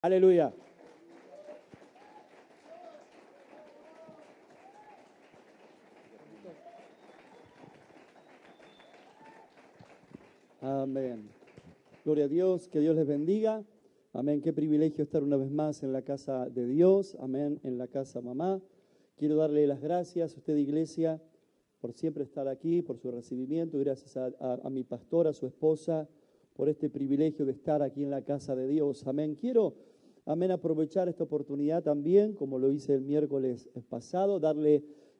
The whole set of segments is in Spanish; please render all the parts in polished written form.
Aleluya. Amén. Gloria a Dios, que Dios les bendiga. Amén, qué privilegio estar una vez más en la casa de Dios. Amén, en la casa mamá. Quiero darle las gracias a usted, iglesia, por siempre estar aquí, por su recibimiento. Gracias a mi pastora, a su esposa, por este privilegio de estar aquí en la casa de Dios. Amén. Quiero, amén, aprovechar esta oportunidad también, como lo hice el miércoles pasado,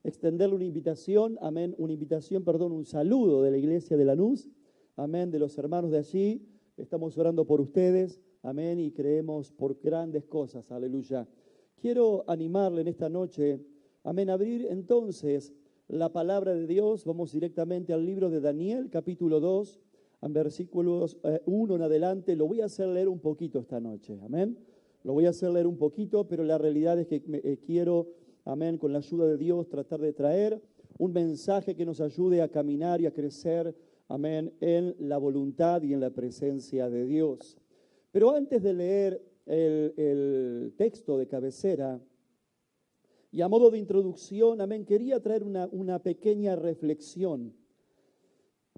extenderle una invitación, amén, un saludo de la iglesia de Lanús. Amén, de los hermanos de allí. Estamos orando por ustedes. Amén, y creemos por grandes cosas. Aleluya. Quiero animarle en esta noche, amén, a abrir entonces la palabra de Dios. Vamos directamente al libro de Daniel, capítulo 2, en versículos 1 en adelante. Lo voy a hacer leer un poquito esta noche. Amén. Lo voy a hacer leer un poquito, pero la realidad es que quiero, amén, con la ayuda de Dios, tratar de traer un mensaje que nos ayude a caminar y a crecer, amén, en la voluntad y en la presencia de Dios. Pero antes de leer el texto de cabecera, y a modo de introducción, amén, quería traer una pequeña reflexión.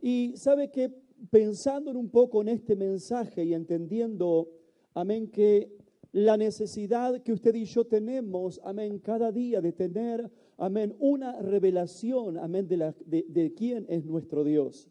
Y sabe que pensando un poco en este mensaje y entendiendo, amén, que la necesidad que usted y yo tenemos, amén, cada día de tener, amén, una revelación, amén, de quién es nuestro Dios.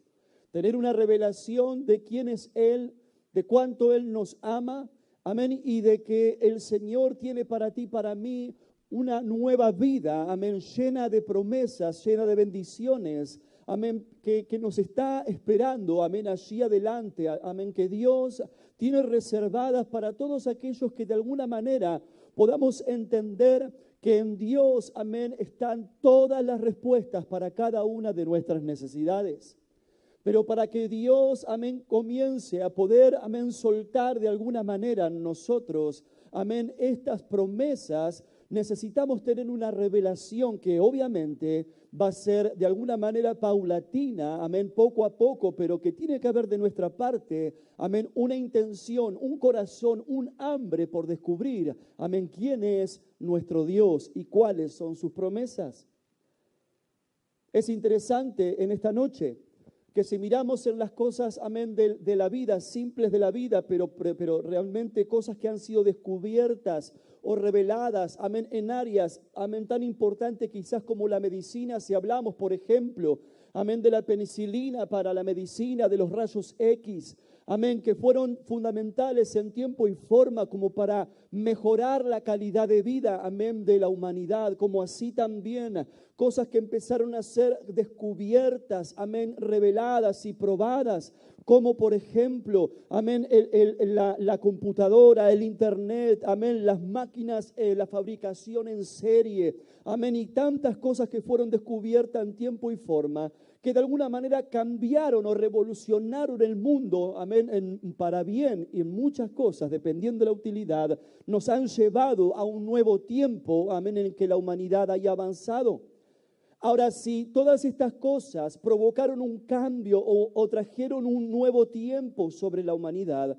Tener una revelación de quién es Él, de cuánto Él nos ama, amén, y de que el Señor tiene para ti, para mí, una nueva vida, amén, llena de promesas, llena de bendiciones, amén, que nos está esperando, amén, allí adelante, amén, que Dios tiene reservadas para todos aquellos que de alguna manera podamos entender que en Dios, amén, están todas las respuestas para cada una de nuestras necesidades. Pero para que Dios, amén, comience a poder, amén, soltar de alguna manera en nosotros, amén, estas promesas, necesitamos tener una revelación que obviamente va a ser de alguna manera paulatina, amén, poco a poco, pero que tiene que haber de nuestra parte, amén, una intención, un corazón, un hambre por descubrir, amén, quién es nuestro Dios y cuáles son sus promesas. Es interesante en esta noche que si miramos en las cosas, amén, de la vida, simples de la vida, pero realmente cosas que han sido descubiertas o reveladas, amén, en áreas, amén, tan importantes quizás como la medicina, si hablamos, por ejemplo, amén, de la penicilina para la medicina, de los rayos X, amén, que fueron fundamentales en tiempo y forma como para mejorar la calidad de vida, amén, de la humanidad, como así también cosas que empezaron a ser descubiertas, amén, reveladas y probadas, como por ejemplo, amén, la computadora, el internet, amén, las máquinas, la fabricación en serie, amén, y tantas cosas que fueron descubiertas en tiempo y forma, que de alguna manera cambiaron o revolucionaron el mundo, amén, para bien, y en muchas cosas, dependiendo de la utilidad, nos han llevado a un nuevo tiempo, amén, en que la humanidad haya avanzado. Ahora, si todas estas cosas provocaron un cambio o trajeron un nuevo tiempo sobre la humanidad,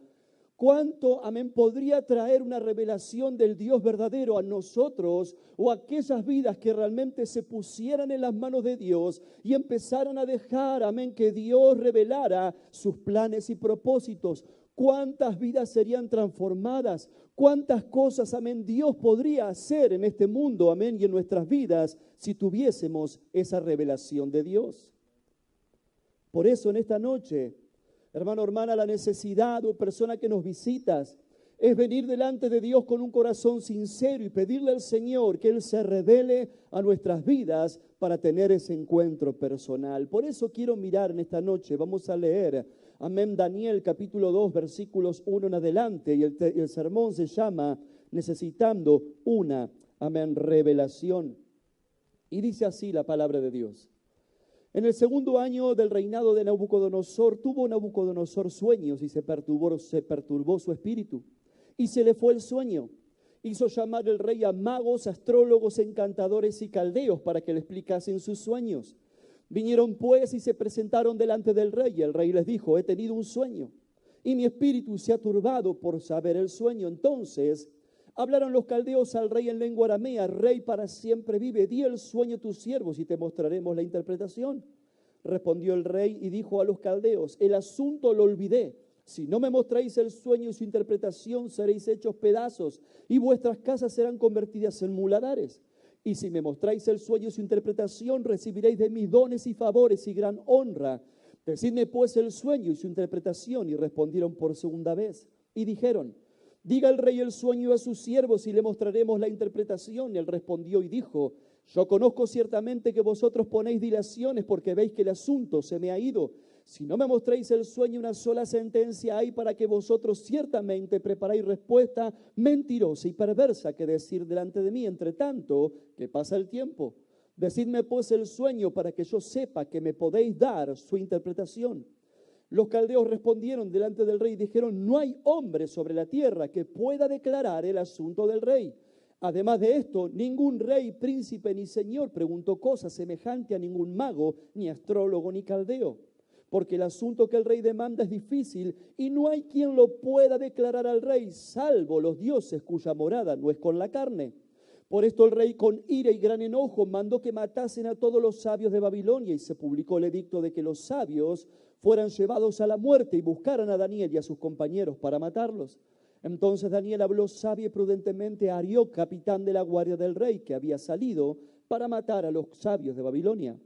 ¿cuánto, amén, podría traer una revelación del Dios verdadero a nosotros o a aquellas vidas que realmente se pusieran en las manos de Dios y empezaran a dejar, amén, que Dios revelara sus planes y propósitos? ¿Cuántas vidas serían transformadas? ¿Cuántas cosas, amén, Dios podría hacer en este mundo, amén, y en nuestras vidas si tuviésemos esa revelación de Dios? Por eso en esta noche, hermano, hermana, la necesidad o persona que nos visitas es venir delante de Dios con un corazón sincero y pedirle al Señor que Él se revele a nuestras vidas para tener ese encuentro personal. Por eso quiero mirar en esta noche, vamos a leer, amén, Daniel capítulo 2, versículos 1 en adelante, y el sermón se llama Necesitando una, amén, revelación. Y dice así la palabra de Dios. En el segundo año del reinado de Nabucodonosor, tuvo Nabucodonosor sueños y se perturbó su espíritu. Y se le fue el sueño. Hizo llamar el rey a magos, astrólogos, encantadores y caldeos para que le explicasen sus sueños. Vinieron pues y se presentaron delante del rey. Y el rey les dijo: he tenido un sueño. y mi espíritu se ha turbado por saber el sueño. Entonces hablaron los caldeos al rey en lengua aramea: Rey, para siempre vive, di el sueño a tus siervos y te mostraremos la interpretación. Respondió el rey y dijo a los caldeos: el asunto lo olvidé. Si no me mostráis el sueño y su interpretación, seréis hechos pedazos y vuestras casas serán convertidas en muladares. Y si me mostráis el sueño y su interpretación, recibiréis de mis dones y favores y gran honra. Decidme pues el sueño y su interpretación. Y respondieron por segunda vez y dijeron: diga el rey el sueño a sus siervos y le mostraremos la interpretación. Y él respondió y dijo: yo conozco ciertamente que vosotros ponéis dilaciones porque veis que el asunto se me ha ido. Si no me mostréis el sueño, una sola sentencia hay para que vosotros ciertamente preparáis respuesta mentirosa y perversa que decir delante de mí, entre tanto que pasa el tiempo. Decidme pues el sueño para que yo sepa que me podéis dar su interpretación. Los caldeos respondieron delante del rey y dijeron: no hay hombre sobre la tierra que pueda declarar el asunto del rey. Además de esto, ningún rey, príncipe ni señor preguntó cosa semejante a ningún mago, ni astrólogo, ni caldeo. Porque el asunto que el rey demanda es difícil y no hay quien lo pueda declarar al rey, salvo los dioses cuya morada no es con la carne. Por esto el rey, con ira y gran enojo, mandó que matasen a todos los sabios de Babilonia, y se publicó el edicto de que los sabios fueran llevados a la muerte y buscaran a Daniel y a sus compañeros para matarlos. Entonces Daniel habló sabia y prudentemente a Arioc, capitán de la guardia del rey, que había salido para matar a los sabios de Babilonia.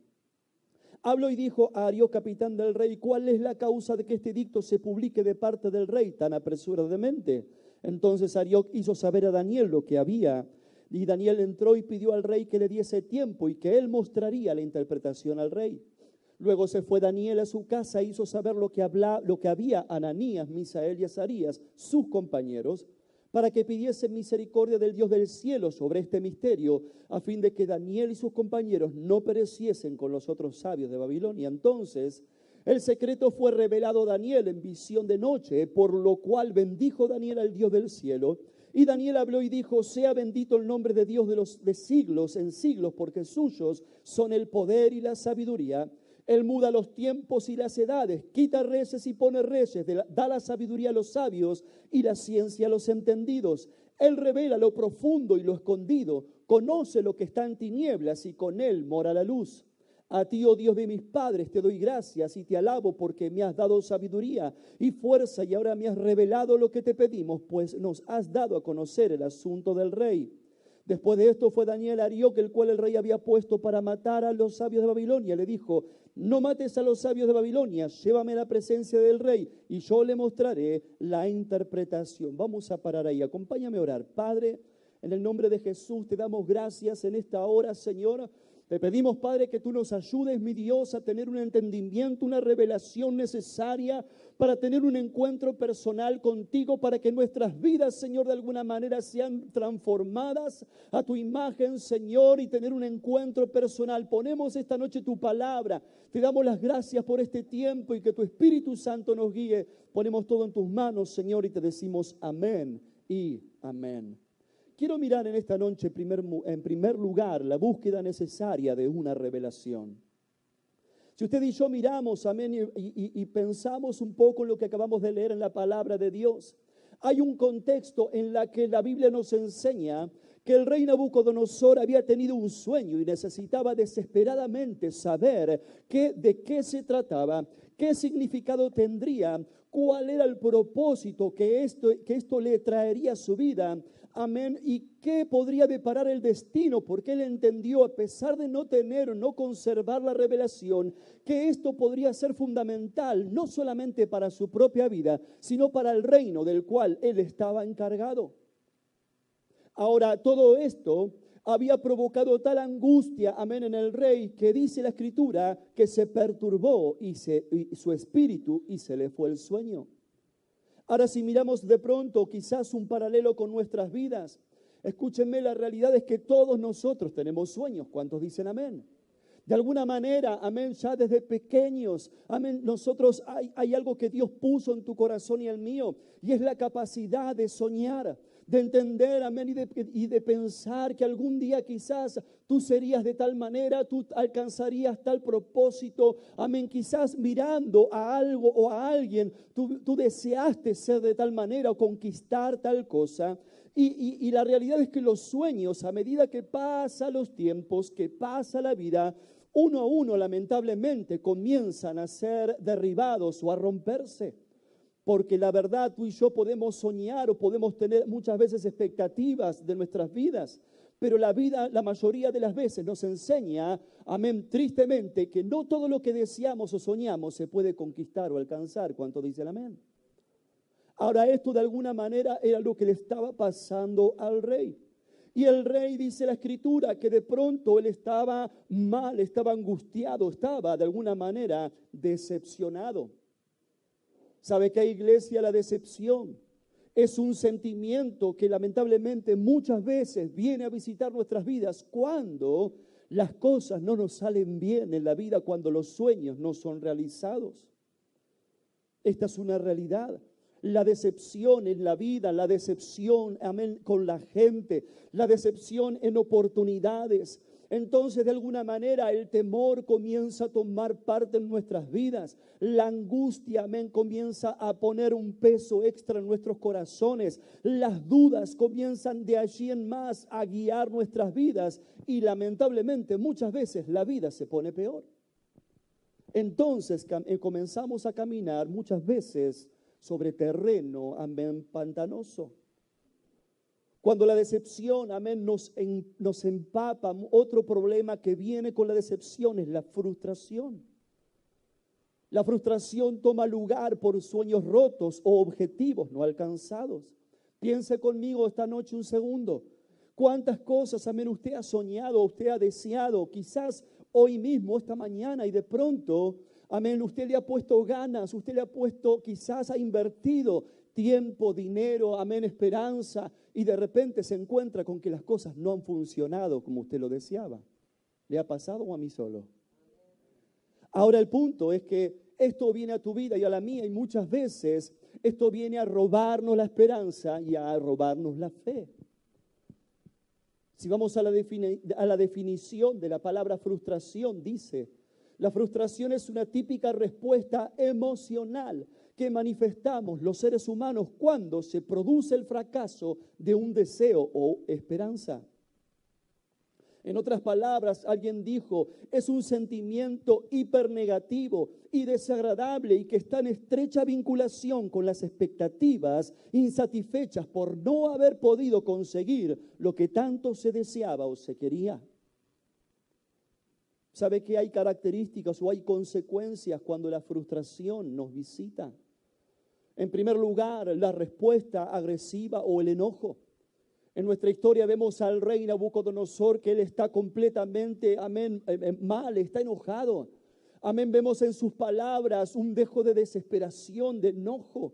Habló y dijo a Arioc, capitán del rey: ¿cuál es la causa de que este edicto se publique de parte del rey tan apresuradamente? Entonces Arioc hizo saber a Daniel lo que había, y Daniel entró y pidió al rey que le diese tiempo y que él mostraría la interpretación al rey. Luego se fue Daniel a su casa e hizo saber lo que había Ananías, Misael y Azarías, sus compañeros, para que pidiesen misericordia del Dios del cielo sobre este misterio, a fin de que Daniel y sus compañeros no pereciesen con los otros sabios de Babilonia. Entonces el secreto fue revelado a Daniel en visión de noche, por lo cual bendijo Daniel al Dios del cielo. Y Daniel habló y dijo: sea bendito el nombre de Dios de siglos en siglos, porque suyos son el poder y la sabiduría. Él muda los tiempos y las edades, quita reyes y pone reyes, da la sabiduría a los sabios y la ciencia a los entendidos. Él revela lo profundo y lo escondido, conoce lo que está en tinieblas y con él mora la luz. A ti, oh Dios de mis padres, te doy gracias y te alabo porque me has dado sabiduría y fuerza y ahora me has revelado lo que te pedimos, pues nos has dado a conocer el asunto del rey. Después de esto fue Daniel a Arioc, el cual el rey había puesto para matar a los sabios de Babilonia. Le dijo: no mates a los sabios de Babilonia, llévame a la presencia del rey y yo le mostraré la interpretación. Vamos a parar ahí, acompáñame a orar. Padre, en el nombre de Jesús te damos gracias en esta hora, Señor. Te pedimos, Padre, que tú nos ayudes, mi Dios, a tener un entendimiento, una revelación necesaria para tener un encuentro personal contigo, para que nuestras vidas, Señor, de alguna manera sean transformadas a tu imagen, Señor, y tener un encuentro personal. Ponemos esta noche tu palabra. Te damos las gracias por este tiempo y que tu Espíritu Santo nos guíe. Ponemos todo en tus manos, Señor, y te decimos amén y amén. Quiero mirar en esta noche, en primer lugar, la búsqueda necesaria de una revelación. Si usted y yo miramos, amén, y pensamos un poco en lo que acabamos de leer en la palabra de Dios, hay un contexto en la que la Biblia nos enseña que el rey Nabucodonosor había tenido un sueño y necesitaba desesperadamente saber de qué se trataba, qué significado tendría, cuál era el propósito que esto le traería a su vida. Amén. ¿Y qué podría deparar el destino? Porque él entendió, a pesar de no conservar la revelación, que esto podría ser fundamental, no solamente para su propia vida, sino para el reino del cual él estaba encargado. Ahora, todo esto había provocado tal angustia, amén, en el rey, que dice la Escritura que se perturbó y su espíritu y se le fue el sueño. Ahora, si miramos de pronto quizás un paralelo con nuestras vidas, escúchenme, la realidad es que todos nosotros tenemos sueños. ¿Cuántos dicen amén? De alguna manera, amén, ya desde pequeños, amén, nosotros hay algo que Dios puso en tu corazón y el mío, y es la capacidad de soñar. de entender, amén, y de pensar que algún día quizás tú serías de tal manera, tú alcanzarías tal propósito, amén, quizás mirando a algo o a alguien, tú deseaste ser de tal manera o conquistar tal cosa. Y la realidad es que los sueños, a medida que pasan los tiempos, que pasa la vida, uno a uno lamentablemente comienzan a ser derribados o a romperse. Porque la verdad, tú y yo podemos soñar o podemos tener muchas veces expectativas de nuestras vidas, pero la vida, la mayoría de las veces nos enseña, amén, tristemente, que no todo lo que deseamos o soñamos se puede conquistar o alcanzar. ¿Cuánto dice el amén? Ahora, esto de alguna manera era lo que le estaba pasando al rey. Y el rey, dice la escritura, que de pronto él estaba mal, estaba angustiado, estaba de alguna manera decepcionado. ¿Sabe qué, iglesia? La decepción es un sentimiento que lamentablemente muchas veces viene a visitar nuestras vidas cuando las cosas no nos salen bien en la vida, cuando los sueños no son realizados. Esta es una realidad. La decepción en la vida, la decepción, amén, con la gente, la decepción en oportunidades. Entonces, de alguna manera, el temor comienza a tomar parte en nuestras vidas. La angustia, amén, comienza a poner un peso extra en nuestros corazones. Las dudas comienzan de allí en más a guiar nuestras vidas. Y lamentablemente, muchas veces la vida se pone peor. Entonces, comenzamos a caminar muchas veces sobre terreno, amén, pantanoso. Cuando la decepción, amén, nos empapa, otro problema que viene con la decepción es la frustración. La frustración toma lugar por sueños rotos o objetivos no alcanzados. Piense conmigo esta noche un segundo. ¿Cuántas cosas, amén, usted ha soñado, usted ha deseado, quizás hoy mismo, esta mañana, y de pronto, amén, usted le ha puesto ganas, usted le ha puesto, quizás ha invertido tiempo, dinero, amén, esperanza, y de repente se encuentra con que las cosas no han funcionado como usted lo deseaba? ¿Le ha pasado o a mí solo? Ahora el punto es que esto viene a tu vida y a la mía, y muchas veces esto viene a robarnos la esperanza y a robarnos la fe. Si vamos a la definición de la palabra frustración, dice: la frustración es una típica respuesta emocional que manifestamos los seres humanos cuando se produce el fracaso de un deseo o esperanza. En otras palabras, alguien dijo, es un sentimiento hipernegativo y desagradable y que está en estrecha vinculación con las expectativas insatisfechas por no haber podido conseguir lo que tanto se deseaba o se quería. ¿Sabe que hay características o hay consecuencias cuando la frustración nos visita? En primer lugar, la respuesta agresiva o el enojo. En nuestra historia vemos al rey Nabucodonosor que él está completamente, amén, mal, está enojado. Amén, vemos en sus palabras un dejo de desesperación, de enojo.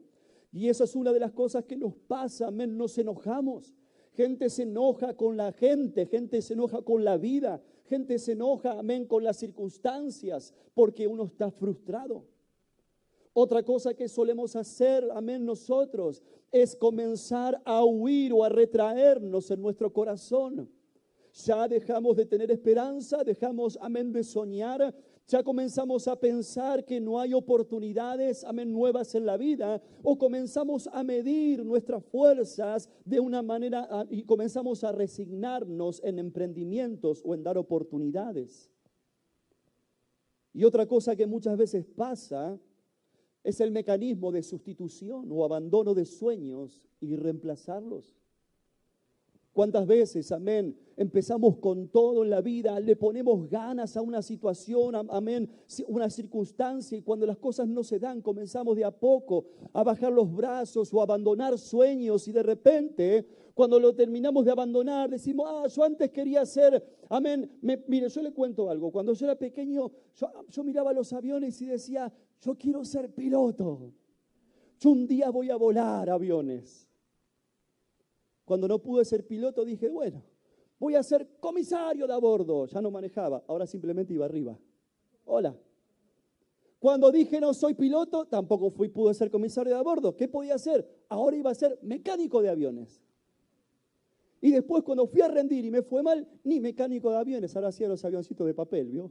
Y esa es una de las cosas que nos pasa, amén, nos enojamos. Gente se enoja con la gente se enoja con la vida, gente se enoja, amén, con las circunstancias, porque uno está frustrado. Otra cosa que solemos hacer, amén, nosotros, es comenzar a huir o a retraernos en nuestro corazón. Ya dejamos de tener esperanza, dejamos, amén, de soñar, ya comenzamos a pensar que no hay oportunidades, amén, nuevas en la vida, o comenzamos a medir nuestras fuerzas de una manera y comenzamos a resignarnos en emprendimientos o en dar oportunidades. Y otra cosa que muchas veces pasa es el mecanismo de sustitución o abandono de sueños y reemplazarlos. ¿Cuántas veces, amén, empezamos con todo en la vida, le ponemos ganas a una situación, amén, una circunstancia, y cuando las cosas no se dan, comenzamos de a poco a bajar los brazos o a abandonar sueños, y de repente, cuando lo terminamos de abandonar, decimos, yo antes quería ser, amén, mire, yo le cuento algo, cuando yo era pequeño, yo miraba los aviones y decía, yo quiero ser piloto, yo un día voy a volar aviones. Cuando no pude ser piloto dije, bueno, voy a ser comisario de a bordo. Ya no manejaba, ahora simplemente iba arriba. Hola. Cuando dije no soy piloto, tampoco pude ser comisario de a bordo. ¿Qué podía hacer? Ahora iba a ser mecánico de aviones. Y después cuando fui a rendir y me fue mal, ni mecánico de aviones, ahora hacía los avioncitos de papel, ¿vio?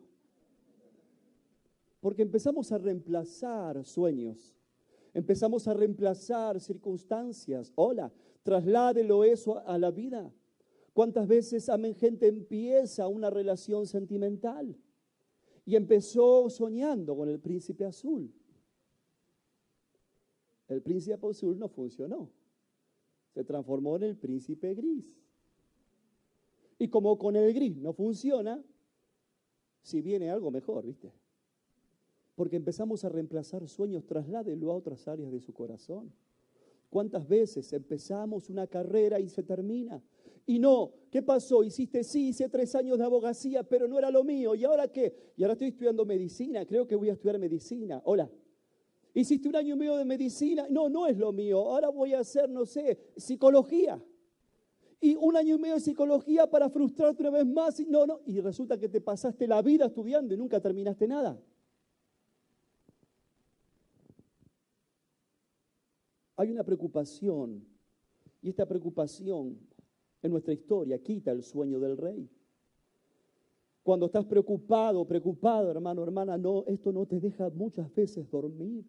Porque empezamos a reemplazar sueños, empezamos a reemplazar circunstancias. Hola, trasládelo eso a la vida. ¿Cuántas veces, amén, gente empieza una relación sentimental y empezó soñando con el príncipe azul? El príncipe azul no funcionó, se transformó en el príncipe gris. Y como con el gris no funciona, si viene algo mejor, ¿viste? Porque empezamos a reemplazar sueños, trasládelo a otras áreas de su corazón. ¿Cuántas veces empezamos una carrera y se termina? Y no, ¿qué pasó? Hice 3 años de abogacía, pero no era lo mío. ¿Y ahora qué? Y ahora estoy estudiando medicina, creo que voy a estudiar medicina. Hola. Hiciste 1 año y medio de medicina, no es lo mío. Ahora voy a hacer, no sé, psicología. Y 1 año y medio de psicología para frustrarte una vez más. Y resulta que te pasaste la vida estudiando y nunca terminaste nada. Hay una preocupación, y esta preocupación en nuestra historia quita el sueño del rey. Cuando estás preocupado, hermano, hermana, no, esto no te deja muchas veces dormir.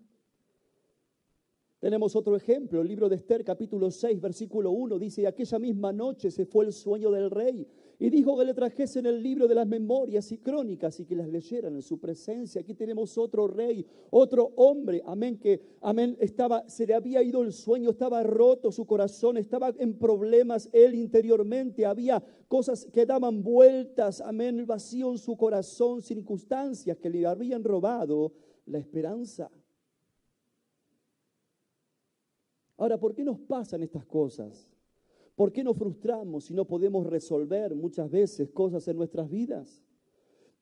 Tenemos otro ejemplo, el libro de Esther, capítulo 6, versículo 1, dice: aquella misma noche se fue el sueño del rey y dijo que le trajesen el libro de las memorias y crónicas y que las leyeran en su presencia. Aquí tenemos otro rey, otro hombre, amén, se le había ido el sueño, estaba roto su corazón, estaba en problemas él interiormente, había cosas que daban vueltas, amén, vacío en su corazón, circunstancias que le habían robado la esperanza. Ahora, ¿por qué nos pasan estas cosas? ¿Por qué nos frustramos si no podemos resolver muchas veces cosas en nuestras vidas?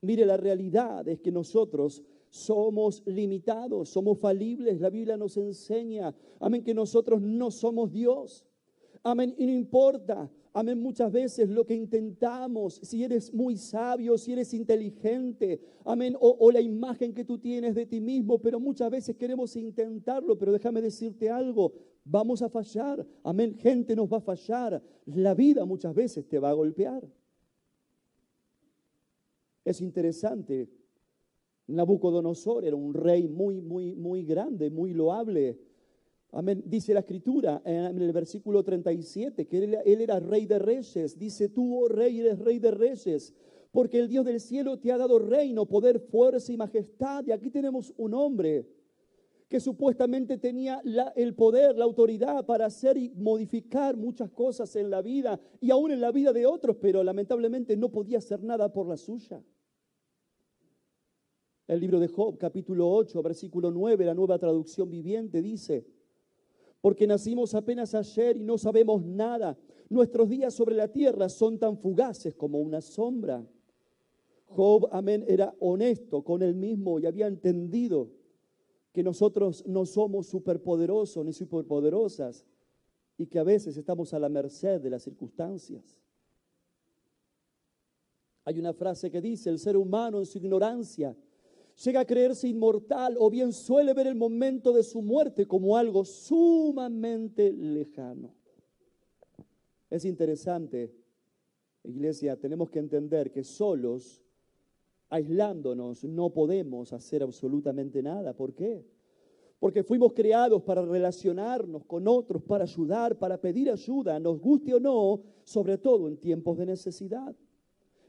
Mire, la realidad es que nosotros somos limitados, somos falibles. La Biblia nos enseña, amén, que nosotros no somos Dios. Amén, y no importa, amén, muchas veces lo que intentamos, si eres muy sabio, si eres inteligente, amén, o la imagen que tú tienes de ti mismo, pero muchas veces queremos intentarlo, pero déjame decirte algo, vamos a fallar, amén, gente nos va a fallar, la vida muchas veces te va a golpear. Es interesante, Nabucodonosor era un rey muy grande, muy loable. Amén. Dice la Escritura en el versículo 37 que él era rey de reyes. Dice: tú, oh rey, eres rey de reyes, porque el Dios del cielo te ha dado reino, poder, fuerza y majestad. Y aquí tenemos un hombre que supuestamente tenía el poder, la autoridad para hacer y modificar muchas cosas en la vida y aún en la vida de otros, pero lamentablemente no podía hacer nada por la suya. El libro de Job, capítulo 8, versículo 9, la Nueva Traducción Viviente, dice: porque nacimos apenas ayer y no sabemos nada. Nuestros días sobre la tierra son tan fugaces como una sombra. Job, amén, era honesto con él mismo y había entendido que nosotros no somos superpoderosos ni superpoderosas y que a veces estamos a la merced de las circunstancias. Hay una frase que dice: el ser humano en su ignorancia llega a creerse inmortal o bien suele ver el momento de su muerte como algo sumamente lejano. Es interesante, iglesia, tenemos que entender que solos, aislándonos, no podemos hacer absolutamente nada. ¿Por qué? Porque fuimos creados para relacionarnos con otros, para ayudar, para pedir ayuda, nos guste o no, sobre todo en tiempos de necesidad.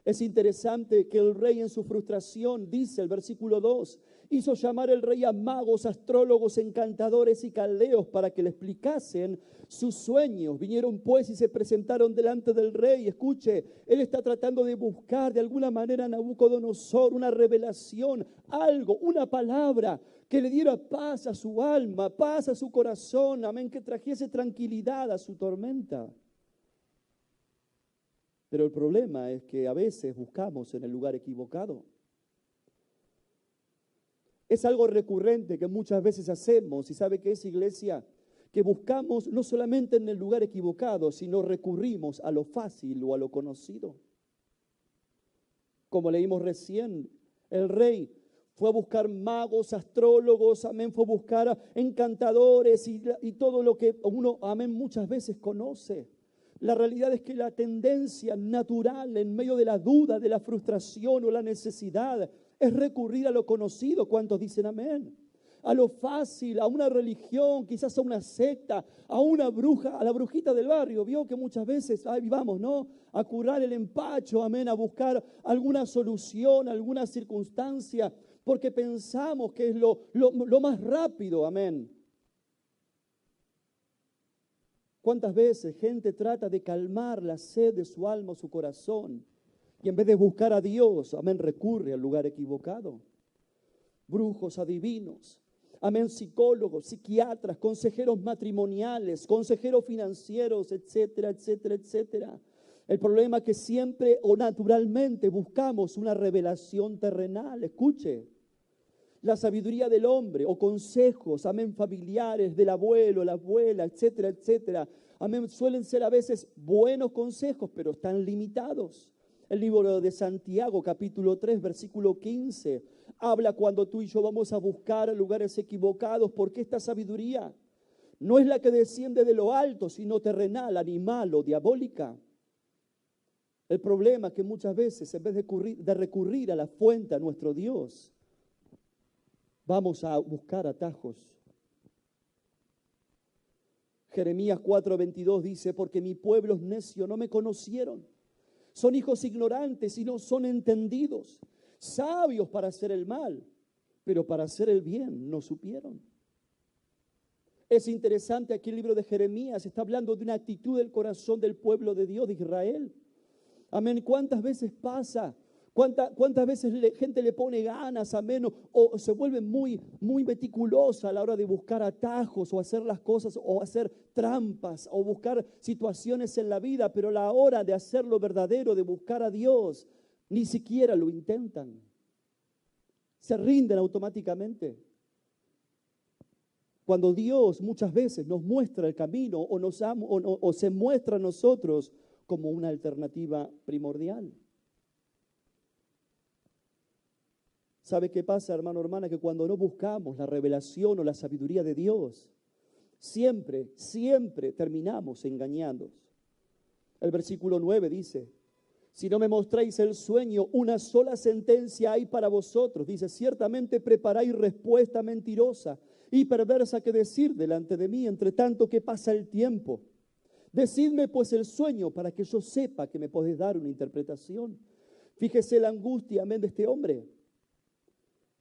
Es interesante que el rey en su frustración, dice el versículo 2, hizo llamar el rey a magos, astrólogos, encantadores y caldeos para que le explicasen sus sueños. Vinieron pues y se presentaron delante del rey. Escuche, él está tratando de buscar de alguna manera a Nabucodonosor una revelación, algo, una palabra que le diera paz a su alma, paz a su corazón, amén, que trajese tranquilidad a su tormenta. Pero el problema es que a veces buscamos en el lugar equivocado. Es algo recurrente que muchas veces hacemos, y ¿sabe qué es, iglesia? Que buscamos no solamente en el lugar equivocado, sino recurrimos a lo fácil o a lo conocido. Como leímos recién, el rey fue a buscar magos, astrólogos, amén, fue a buscar encantadores y todo lo que uno, amén, muchas veces conoce. La realidad es que la tendencia natural en medio de la duda, de la frustración o la necesidad es recurrir a lo conocido. ¿Cuántos dicen amén? A lo fácil, a una religión, quizás a una secta, a una bruja, a la brujita del barrio. Vio que muchas veces, ahí vamos, ¿no? A curar el empacho, amén, a buscar alguna solución, alguna circunstancia, porque pensamos que es lo más rápido, amén. ¿Cuántas veces gente trata de calmar la sed de su alma o su corazón? Y en vez de buscar a Dios, amén, recurre al lugar equivocado. Brujos, adivinos, amén, psicólogos, psiquiatras, consejeros matrimoniales, consejeros financieros, etcétera, etcétera, etcétera. El problema es que siempre o naturalmente buscamos una revelación terrenal. Escuche, la sabiduría del hombre o consejos, amén, familiares del abuelo, la abuela, etcétera, etcétera. Amén, suelen ser a veces buenos consejos, pero están limitados. El libro de Santiago, capítulo 3, versículo 15, habla cuando tú y yo vamos a buscar lugares equivocados, porque esta sabiduría no es la que desciende de lo alto, sino terrenal, animal o diabólica. El problema es que muchas veces, en vez de recurrir a la fuente, a nuestro Dios, vamos a buscar atajos. Jeremías 4:22 dice, porque mi pueblo es necio, no me conocieron. Son hijos ignorantes y no son entendidos, sabios para hacer el mal, pero para hacer el bien no supieron. Es interesante, aquí el libro de Jeremías está hablando de una actitud del corazón del pueblo de Dios, de Israel. Amén. ¿Cuántas veces pasa? ¿Cuántas veces gente le pone ganas, amén? O se vuelve muy meticulosa a la hora de buscar atajos o hacer las cosas o hacer trampas o buscar situaciones en la vida, pero a la hora de hacer lo verdadero, de buscar a Dios, ni siquiera lo intentan. Se rinden automáticamente. Cuando Dios muchas veces nos muestra el camino o se muestra a nosotros como una alternativa primordial. ¿Sabe qué pasa, hermano, hermana? Que cuando no buscamos la revelación o la sabiduría de Dios, siempre terminamos engañados. El versículo 9 dice, si no me mostráis el sueño, una sola sentencia hay para vosotros. Dice, ciertamente preparáis respuesta mentirosa y perversa que decir delante de mí, entre tanto que pasa el tiempo. Decidme pues el sueño para que yo sepa que me podéis dar una interpretación. Fíjese la angustia, amén, de este hombre.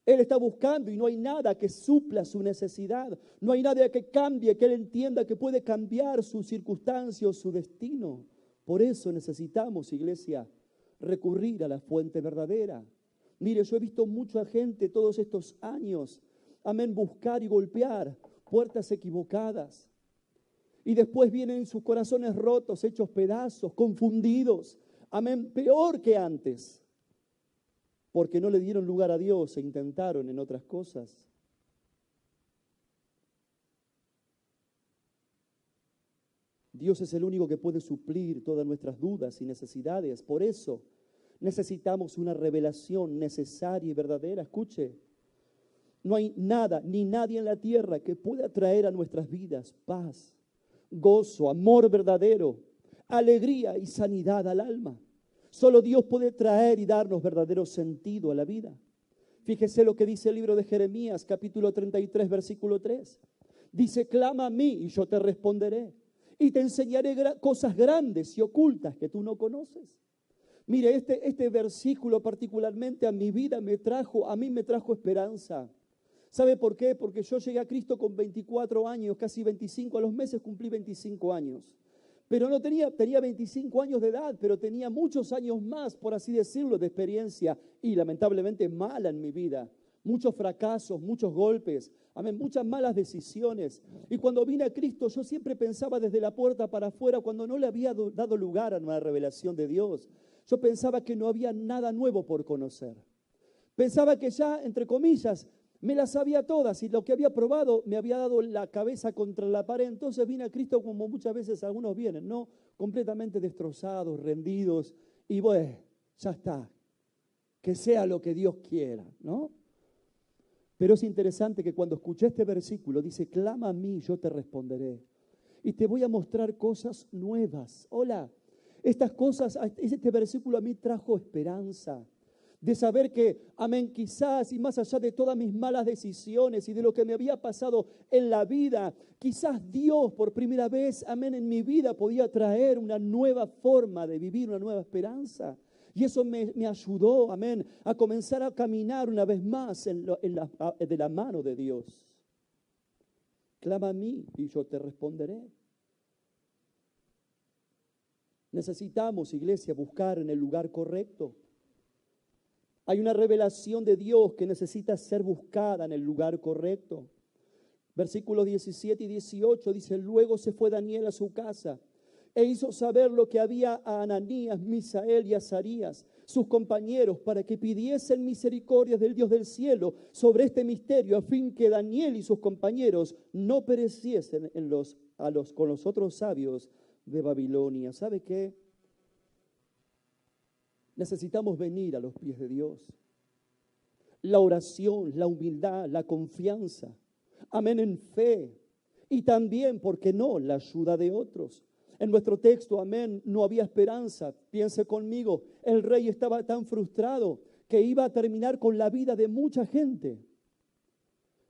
Él está buscando y no hay nada que supla su necesidad. No hay nada que cambie, que él entienda que puede cambiar su circunstancia o su destino. Por eso necesitamos, iglesia, recurrir a la fuente verdadera. Mire, yo he visto mucha gente todos estos años, amén, buscar y golpear puertas equivocadas. Y después vienen sus corazones rotos, hechos pedazos, confundidos. Amén, peor que antes. Porque no le dieron lugar a Dios e intentaron en otras cosas. Dios es el único que puede suplir todas nuestras dudas y necesidades. Por eso necesitamos una revelación necesaria y verdadera. Escuche, no hay nada ni nadie en la tierra que pueda traer a nuestras vidas paz, gozo, amor verdadero, alegría y sanidad al alma. Solo Dios puede traer y darnos verdadero sentido a la vida. Fíjese lo que dice el libro de Jeremías, capítulo 33, versículo 3. Dice, clama a mí y yo te responderé. Y te enseñaré cosas grandes y ocultas que tú no conoces. Mire, este versículo particularmente a mi vida me trajo esperanza. ¿Sabe por qué? Porque yo llegué a Cristo con 24 años, casi 25, a los meses cumplí 25 años. Pero no tenía 25 años de edad, pero tenía muchos años más, por así decirlo, de experiencia y lamentablemente mala en mi vida. Muchos fracasos, muchos golpes, amén, muchas malas decisiones. Y cuando vine a Cristo, yo siempre pensaba desde la puerta para afuera, cuando no le había dado lugar a una revelación de Dios. Yo pensaba que no había nada nuevo por conocer. Pensaba que ya, entre comillas, me las sabía todas y lo que había probado me había dado la cabeza contra la pared. Entonces vine a Cristo como muchas veces algunos vienen, ¿no? Completamente destrozados, rendidos. Y bueno, ya está. Que sea lo que Dios quiera, ¿no? Pero es interesante que cuando escuché este versículo dice, clama a mí, yo te responderé. y te voy a mostrar cosas nuevas. Hola, estas cosas, este versículo a mí trajo esperanza. De saber que, amén, quizás y más allá de todas mis malas decisiones y de lo que me había pasado en la vida, quizás Dios por primera vez, amén, en mi vida podía traer una nueva forma de vivir, una nueva esperanza. Y eso me ayudó, amén, a comenzar a caminar una vez más de la mano de Dios. Clama a mí y yo te responderé. Necesitamos, iglesia, buscar en el lugar correcto. Hay una revelación de Dios que necesita ser buscada en el lugar correcto. Versículos 17 y 18 dice, luego se fue Daniel a su casa e hizo saber lo que había a Ananías, Misael y Azarías, sus compañeros, para que pidiesen misericordia del Dios del cielo sobre este misterio, a fin que Daniel y sus compañeros no pereciesen con los otros sabios de Babilonia. ¿Sabe qué? Necesitamos venir a los pies de Dios. La oración, la humildad, la confianza. Amén, en fe. Y también, ¿por qué no?, la ayuda de otros. En nuestro texto, amén, no había esperanza. Piense conmigo, el rey estaba tan frustrado que iba a terminar con la vida de mucha gente.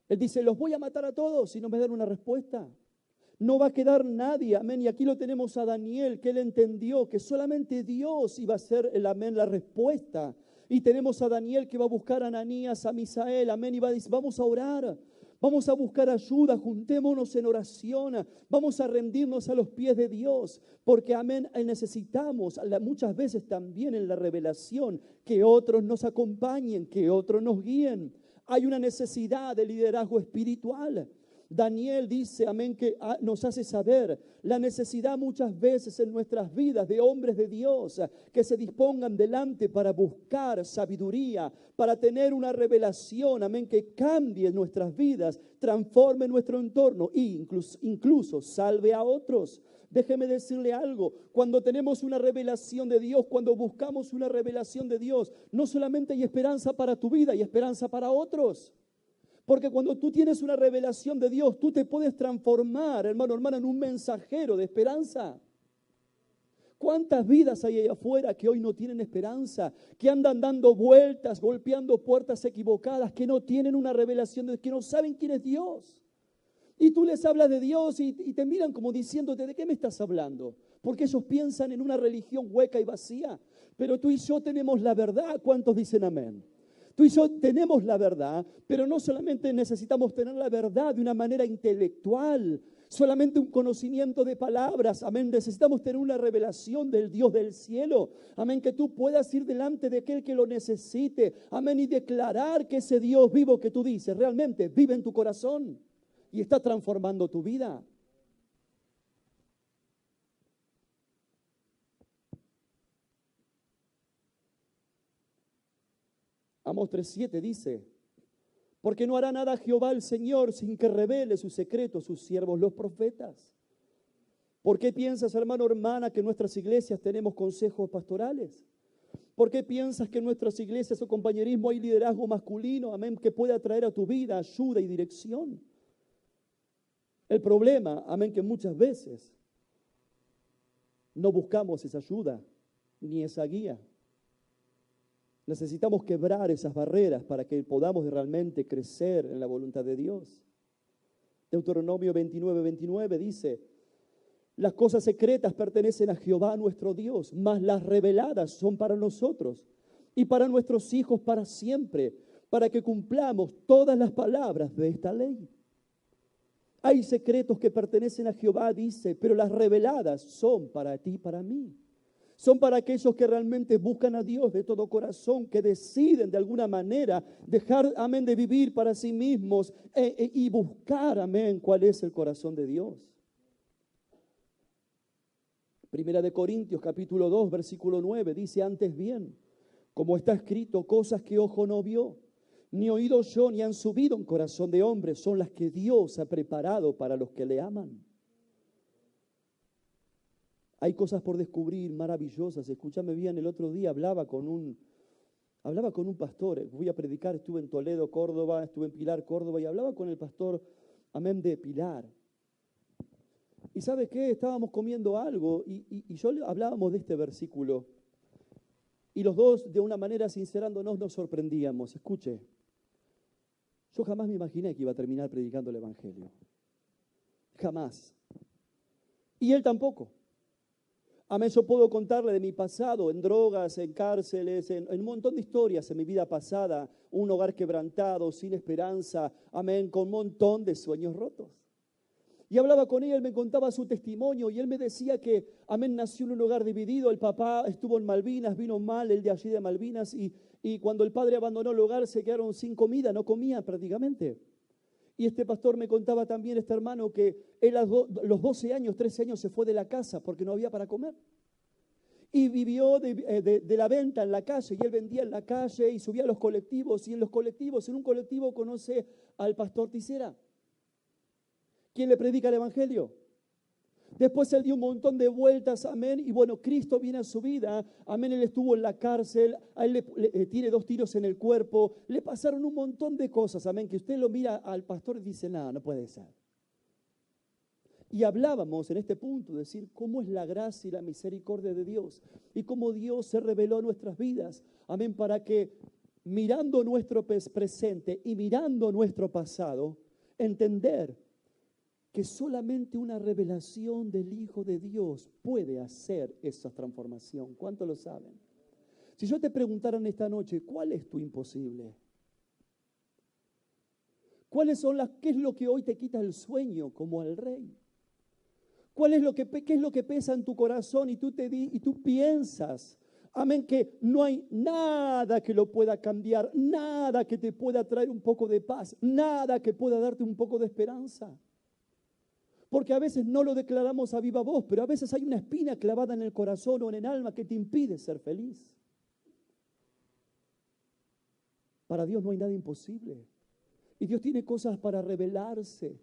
Él dice, los voy a matar a todos si no me dan una respuesta. No va a quedar nadie, amén. Y aquí lo tenemos a Daniel, que él entendió que solamente Dios iba a ser el amén, la respuesta. Y tenemos a Daniel que va a buscar a Ananías, a Misael, amén. Y va a decir, vamos a orar, vamos a buscar ayuda, juntémonos en oración, vamos a rendirnos a los pies de Dios. Porque, amén, necesitamos muchas veces también en la revelación que otros nos acompañen, que otros nos guíen. Hay una necesidad de liderazgo espiritual. Daniel dice, amén, que nos hace saber la necesidad muchas veces en nuestras vidas de hombres de Dios que se dispongan delante para buscar sabiduría, para tener una revelación, amén, que cambie nuestras vidas, transforme nuestro entorno e incluso salve a otros. Déjeme decirle algo, cuando tenemos una revelación de Dios, cuando buscamos una revelación de Dios, no solamente hay esperanza para tu vida, hay esperanza para otros. Porque cuando tú tienes una revelación de Dios, tú te puedes transformar, hermano, hermana, en un mensajero de esperanza. ¿Cuántas vidas hay allá afuera que hoy no tienen esperanza? Que andan dando vueltas, golpeando puertas equivocadas, que no tienen una revelación de Dios, que no saben quién es Dios. Y tú les hablas de Dios y te miran como diciéndote, ¿de qué me estás hablando? Porque ellos piensan en una religión hueca y vacía. Pero tú y yo tenemos la verdad. ¿Cuántos dicen amén? Tú y yo tenemos la verdad, pero no solamente necesitamos tener la verdad de una manera intelectual, solamente un conocimiento de palabras, amén. Necesitamos tener una revelación del Dios del cielo, amén, que tú puedas ir delante de aquel que lo necesite, amén, y declarar que ese Dios vivo que tú dices realmente vive en tu corazón y está transformando tu vida. Amós 3:7 dice, porque no hará nada Jehová el Señor sin que revele sus secretos sus siervos los profetas. ¿Por qué piensas, hermano, hermana, que en nuestras iglesias tenemos consejos pastorales? ¿Por qué piensas que en nuestras iglesias o compañerismo hay liderazgo masculino, amén, que puede atraer a tu vida ayuda y dirección? El problema, amén, que muchas veces no buscamos esa ayuda ni esa guía. Necesitamos quebrar esas barreras para que podamos realmente crecer en la voluntad de Dios. Deuteronomio 29:29 dice, las cosas secretas pertenecen a Jehová nuestro Dios, mas las reveladas son para nosotros y para nuestros hijos para siempre, para que cumplamos todas las palabras de esta ley. Hay secretos que pertenecen a Jehová, dice, pero las reveladas son para ti y para mí. Son para aquellos que realmente buscan a Dios de todo corazón, que deciden de alguna manera dejar, amén, de vivir para sí mismos y buscar, amén, cuál es el corazón de Dios. Primera de Corintios, capítulo 2, versículo 9, dice, antes bien, como está escrito, cosas que ojo no vio, ni oído yo, ni han subido en corazón de hombre, son las que Dios ha preparado para los que le aman. Hay cosas por descubrir maravillosas. Escúchame bien, el otro día hablaba con un pastor. Fui a predicar, estuve en Toledo, Córdoba, estuve en Pilar, Córdoba, y hablaba con el pastor, amén, de Pilar. Y ¿sabe qué? Estábamos comiendo algo y hablábamos de este versículo. Y los dos, de una manera sincerándonos, nos sorprendíamos. Escuche, yo jamás me imaginé que iba a terminar predicando el Evangelio. Jamás. Y él tampoco. Amén, yo puedo contarle de mi pasado, en drogas, en cárceles, en un montón de historias en mi vida pasada, un hogar quebrantado, sin esperanza, amén, con un montón de sueños rotos. Y hablaba con él, me contaba su testimonio y él me decía que, amén, nació en un hogar dividido, el papá estuvo en Malvinas, vino mal, el de allí de Malvinas, y cuando el padre abandonó el hogar se quedaron sin comida, no comían prácticamente. Y este pastor me contaba también, este hermano, que él a los 12 años, 13 años se fue de la casa porque no había para comer. Y vivió de la venta en la calle, y él vendía en la calle y subía a los colectivos, y en un colectivo conoce al pastor Tisera, quien le predica el Evangelio. Después él dio un montón de vueltas, amén, y bueno, Cristo viene a su vida, amén, él estuvo en la cárcel, a él tiene 2 tiros en el cuerpo, le pasaron un montón de cosas, amén, que usted lo mira al pastor y dice, no puede ser. Y hablábamos en este punto, decir, cómo es la gracia y la misericordia de Dios, y cómo Dios se reveló en nuestras vidas, amén, para que mirando nuestro presente y mirando nuestro pasado, entender que solamente una revelación del Hijo de Dios puede hacer esa transformación. ¿Cuántos lo saben? Si yo te preguntara en esta noche, ¿cuál es tu imposible? ¿Qué es lo que hoy te quita el sueño como al rey? ¿Qué es lo que pesa en tu corazón y tú piensas, amén, que no hay nada que lo pueda cambiar, nada que te pueda traer un poco de paz, nada que pueda darte un poco de esperanza? Porque a veces no lo declaramos a viva voz, pero a veces hay una espina clavada en el corazón o en el alma que te impide ser feliz. Para Dios no hay nada imposible. Y Dios tiene cosas para revelarse.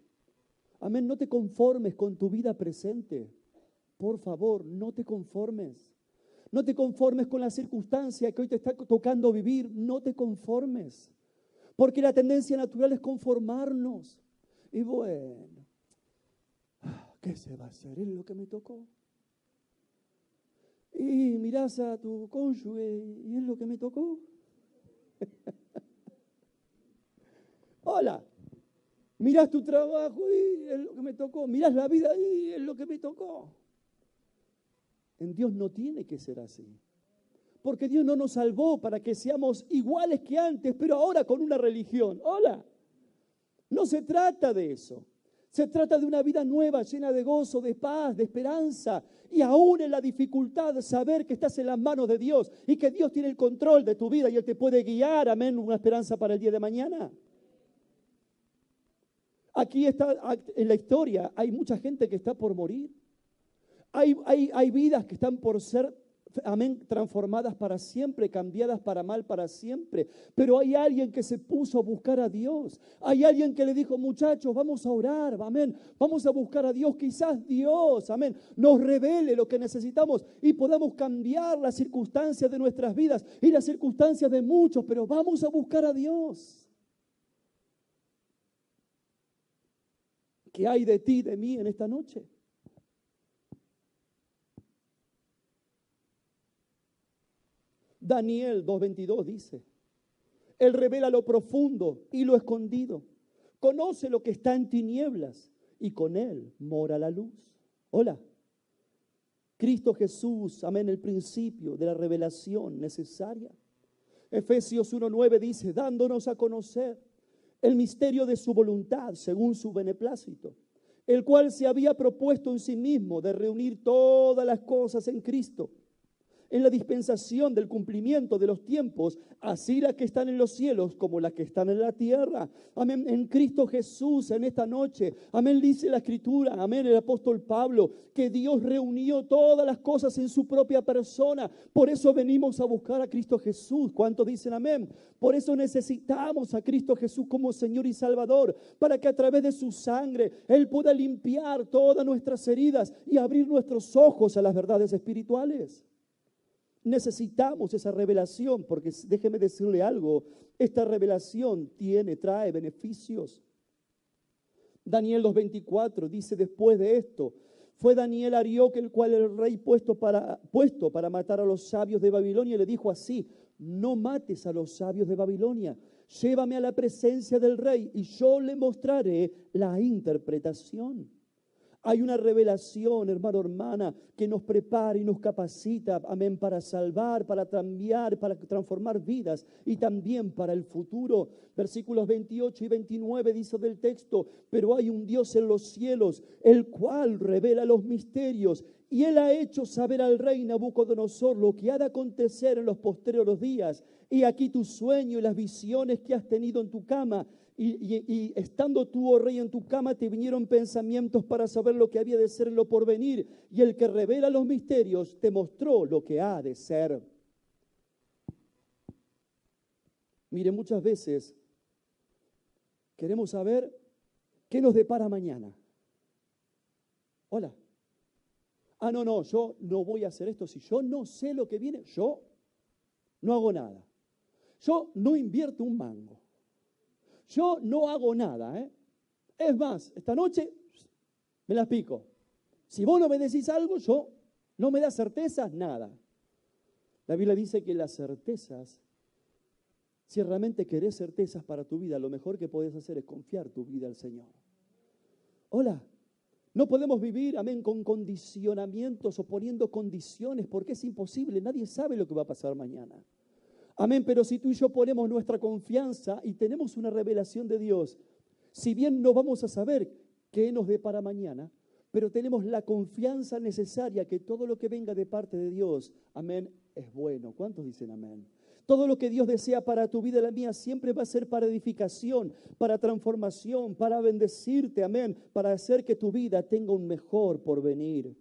Amén, no te conformes con tu vida presente. Por favor, no te conformes. No te conformes con la circunstancia que hoy te está tocando vivir. No te conformes. Porque la tendencia natural es conformarnos. Y bueno, ¿qué se va a hacer? Es lo que me tocó. Y mirás a tu cónyuge y es lo que me tocó. Hola. Mirás tu trabajo y es lo que me tocó. Mirás la vida y es lo que me tocó. En Dios no tiene que ser así. Porque Dios no nos salvó para que seamos iguales que antes, pero ahora con una religión. Hola. No se trata de eso. Se trata de una vida nueva, llena de gozo, de paz, de esperanza. Y aún en la dificultad, saber que estás en las manos de Dios y que Dios tiene el control de tu vida y Él te puede guiar, amén, una esperanza para el día de mañana. Aquí está, en la historia, hay mucha gente que está por morir. Hay vidas que están por ser, amén, transformadas para siempre, cambiadas para mal para siempre. Pero hay alguien que se puso a buscar a Dios. Hay alguien que le dijo, muchachos, vamos a orar, amén. Vamos a buscar a Dios. Quizás Dios, amén, nos revele lo que necesitamos y podamos cambiar las circunstancias de nuestras vidas y las circunstancias de muchos. Pero vamos a buscar a Dios. ¿Qué hay de ti, de mí en esta noche? Daniel 2:22 dice, Él revela lo profundo y lo escondido. Conoce lo que está en tinieblas y con Él mora la luz. Hola. Cristo Jesús, amén, el principio de la revelación necesaria. Efesios 1:9 dice, dándonos a conocer el misterio de su voluntad según su beneplácito, el cual se había propuesto en sí mismo de reunir todas las cosas en Cristo, en la dispensación del cumplimiento de los tiempos, así las que están en los cielos como las que están en la tierra. Amén, en Cristo Jesús en esta noche. Amén, dice la Escritura, amén, el apóstol Pablo, que Dios reunió todas las cosas en su propia persona. Por eso venimos a buscar a Cristo Jesús. ¿Cuántos dicen amén? Por eso necesitamos a Cristo Jesús como Señor y Salvador, para que a través de su sangre Él pueda limpiar todas nuestras heridas y abrir nuestros ojos a las verdades espirituales. Necesitamos esa revelación, porque déjeme decirle algo, esta revelación trae beneficios. Daniel 2:24 dice, después de esto, Fue Daniel a Arioc, el cual el rey puesto para matar a los sabios de Babilonia, y le dijo así: no mates a los sabios de Babilonia, llévame a la presencia del rey y yo le mostraré la interpretación. Hay una revelación, hermano, hermana, que nos prepara y nos capacita, amén, para salvar, para cambiar, para transformar vidas y también para el futuro. Versículos 28 y 29 dice del texto: pero hay un Dios en los cielos, el cual revela los misterios, y él ha hecho saber al rey Nabucodonosor lo que ha de acontecer en los posteriores días. Y aquí tu sueño y las visiones que has tenido en tu cama. Y estando tú, oh rey, en tu cama, te vinieron pensamientos para saber lo que había de ser en lo porvenir. Y el que revela los misterios te mostró lo que ha de ser. Mire, muchas veces queremos saber qué nos depara mañana. Hola. No, yo no voy a hacer esto. Si yo no sé lo que viene, yo no hago nada. Yo no invierto un mango. Yo no hago nada, ¿eh? Es más, esta noche me las pico. Si vos no me decís algo, yo no me das certezas, nada. La Biblia dice que las certezas, si realmente querés certezas para tu vida, lo mejor que podés hacer es confiar tu vida al Señor. Hola, no podemos vivir, amén, con condicionamientos o poniendo condiciones, porque es imposible, nadie sabe lo que va a pasar mañana. Amén, pero si tú y yo ponemos nuestra confianza y tenemos una revelación de Dios, si bien no vamos a saber qué nos depara mañana, pero tenemos la confianza necesaria que todo lo que venga de parte de Dios, amén, es bueno. ¿Cuántos dicen amén? Todo lo que Dios desea para tu vida y la mía siempre va a ser para edificación, para transformación, para bendecirte, amén, para hacer que tu vida tenga un mejor porvenir.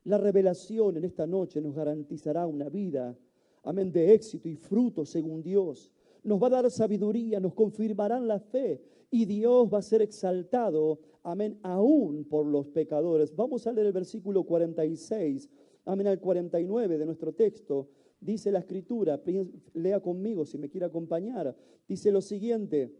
La revelación en esta noche nos garantizará una vida, amén, de éxito y fruto según Dios. Nos va a dar sabiduría, nos confirmarán la fe y Dios va a ser exaltado, amén, aún por los pecadores. Vamos a leer el versículo 46, amén, al 49 de nuestro texto. Dice la Escritura, lea conmigo si me quiere acompañar. Dice lo siguiente: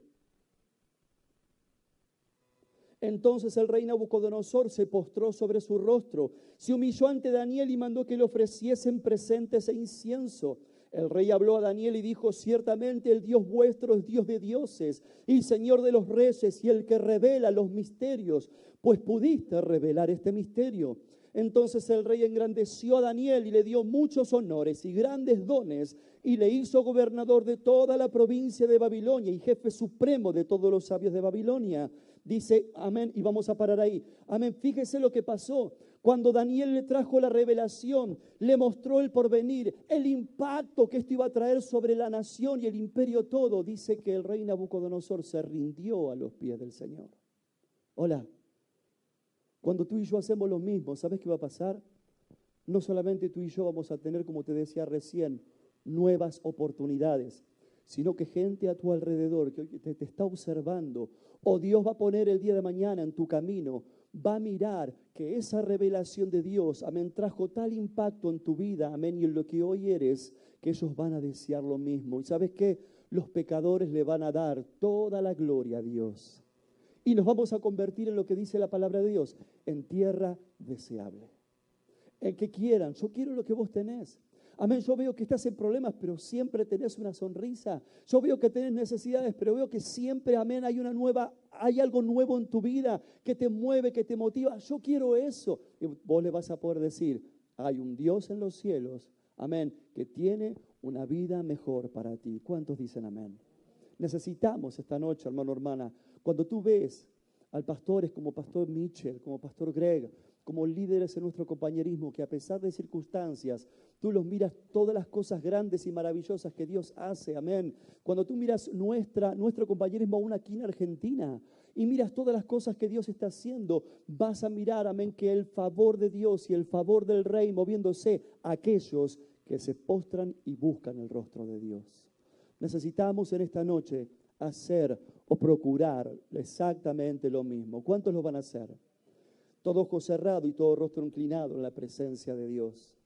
entonces el rey Nabucodonosor se postró sobre su rostro, se humilló ante Daniel y mandó que le ofreciesen presentes e incienso. El rey habló a Daniel y dijo: ciertamente el Dios vuestro es Dios de dioses y Señor de los reyes y el que revela los misterios, pues pudiste revelar este misterio. Entonces el rey engrandeció a Daniel y le dio muchos honores y grandes dones y le hizo gobernador de toda la provincia de Babilonia y jefe supremo de todos los sabios de Babilonia. Dice, amén, y vamos a parar ahí. Amén, fíjese lo que pasó. Cuando Daniel le trajo la revelación, le mostró el porvenir, el impacto que esto iba a traer sobre la nación y el imperio todo. Dice que el rey Nabucodonosor se rindió a los pies del Señor. Hola. Cuando tú y yo hacemos lo mismo, ¿sabes qué va a pasar? No solamente tú y yo vamos a tener, como te decía recién, nuevas oportunidades, sino que gente a tu alrededor que te está observando, o Dios va a poner el día de mañana en tu camino, va a mirar que esa revelación de Dios, amén, trajo tal impacto en tu vida, amén, y en lo que hoy eres, que ellos van a desear lo mismo. ¿Y sabes qué? Los pecadores le van a dar toda la gloria a Dios. Y nos vamos a convertir en lo que dice la palabra de Dios, en tierra deseable. En que quieran, yo quiero lo que vos tenés. Amén, yo veo que estás en problemas, pero siempre tenés una sonrisa. Yo veo que tenés necesidades, pero veo que siempre, amén, hay algo nuevo en tu vida que te mueve, que te motiva. Yo quiero eso. Y vos le vas a poder decir, hay un Dios en los cielos, amén, que tiene una vida mejor para ti. ¿Cuántos dicen amén? Necesitamos esta noche, hermano, hermana, cuando tú ves al pastores como Pastor Mitchell, como Pastor Greg, como líderes en nuestro compañerismo, que a pesar de circunstancias, tú los miras todas las cosas grandes y maravillosas que Dios hace, amén. Cuando tú miras nuestro compañerismo aún aquí en Argentina y miras todas las cosas que Dios está haciendo, vas a mirar, amén, que el favor de Dios y el favor del Rey moviéndose a aquellos que se postran y buscan el rostro de Dios. Necesitamos en esta noche hacer o procurar exactamente lo mismo. ¿Cuántos lo van a hacer? Todo ojo cerrado y todo rostro inclinado en la presencia de Dios.